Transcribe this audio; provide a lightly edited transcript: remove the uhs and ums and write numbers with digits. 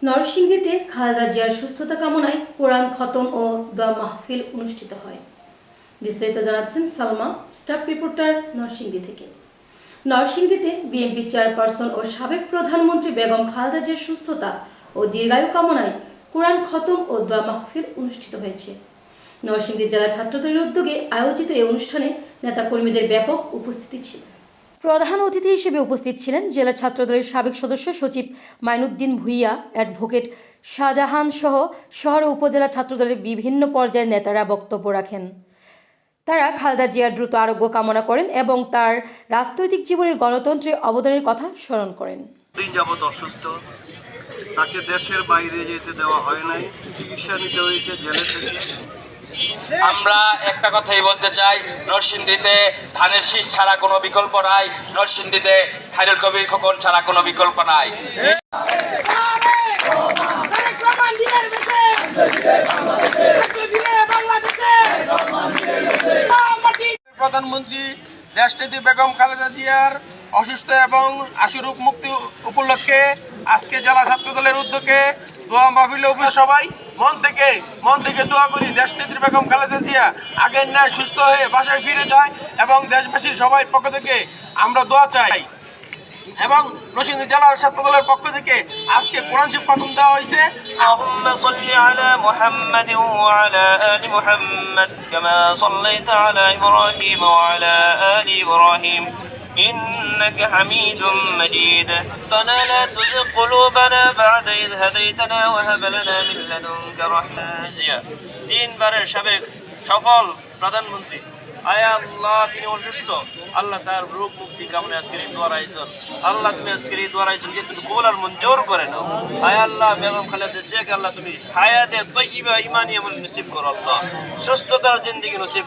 নরসিংদীতে খালেদা জিয়ার সুস্থতা কামনায় কোরআন খতম ও দোয়া মাহফিল অনুষ্ঠিত হয়। বিস্তারিত জানাচ্ছেন সালমা, স্টাফ রিপোর্টার নরসিংদী থেকে। নরসিংদীতে বিএনপি চেয়ারপারসন ও সাবেক প্রধানমন্ত্রী বেগম খালেদা জিয়ার সুস্থতা ও দীর্ঘায়ু কামনায় কোরআন খতম ও দোয়া মাহফিল অনুষ্ঠিত হয়েছে। নরসিংদী জেলা ছাত্রদলের উদ্যোগে আয়োজিত এই অনুষ্ঠানে নেতাকর্মীদের ব্যাপক উপস্থিতি ছিল। প্রধান অতিথি হিসেবে উপস্থিত ছিলেন জেলা ছাত্রদলের সাবেক সদস্য সচিব মাইনুদ্দিন ভূঁইয়া, অ্যাডভোকেট শাহজাহান সহ শহর ও উপজেলা ছাত্রদলের বিভিন্ন পর্যায়ের নেতারা বক্তব্য রাখেন। তারা খালেদা জিয়ার দ্রুত আরোগ্য কামনা করেন এবং তার রাজনৈতিক জীবনের গণতন্ত্রে অবদানের কথা স্মরণ করেন। দিন যাবত অসুস্থ, তাকে দেশের বাইরে যেতে দেওয়া হয় নাই, চিকিৎসা নিতে হয়েছে জেলে থেকে। আমরা একটা কথাই বলতে চাই, নরসিংদীতে ধানের শীষ ছাড়া কোনো বিকল্প নাই, নরসিংদীতে খায়রুল কবির খোকন ছাড়া কোনো বিকল্প নাই। প্রধানমন্ত্রী দেশনেত্রী বেগম খালেদা জিয়ার অসুস্থ এবং আশুরূপ মুক্তি উপলক্ষে আজকে জেলা ছাত্রদলের উদ্যোগে দোয়া মাহফিলে সবাই মন থেকে দোয়া করি দেশনেত্রী বেগম খালেদা জিয়া আগের ন্যায় সুস্থ হয়ে বাসায় ফিরে যায় এবং দেশবাসীর সবাই পক্ষ থেকে আমরা দোয়া চাই। এবং নরসিংদী জেলার ছাত্রদলের পক্ষ থেকে আজকে কোরআন শরীফ খতম দেওয়া হয়েছে। আল্লাহুম্মা সাল্লি আলা মুহাম্মাদিন ওয়া আলা আলি মুহাম্মাদ কামা সাল্লাইতা আলা ইব্রাহিম ওয়া আলা আলি ইব্রাহিম ইন্নাকা হামিদুম মাজিদ। ربنا لا تزغ قلوبنا بعد إذ هديتنا وهب لنا من لدنك رحمة। তিনবারের সাবেক সফল প্রধানমন্ত্রী, আয় আল্লাহ তিনি অসুস্থ, আল্লাহ তার রোগ মুক্তি কামনে আজকের এই দোয়া রাইছেন। আল্লাহ তুমি আজকের এই দোয়া রাইছেন যে তুমি কবুল আর মঞ্জুর করে নাও। আয় আল্লাহ বেগম খালেদা জিয়াকে আল্লাহ তুমি হায়াতে তয়্যিবা ঈমানি আমল নসিব করো, আল্লাহ সুস্থতার জিন্দেগি নসিব।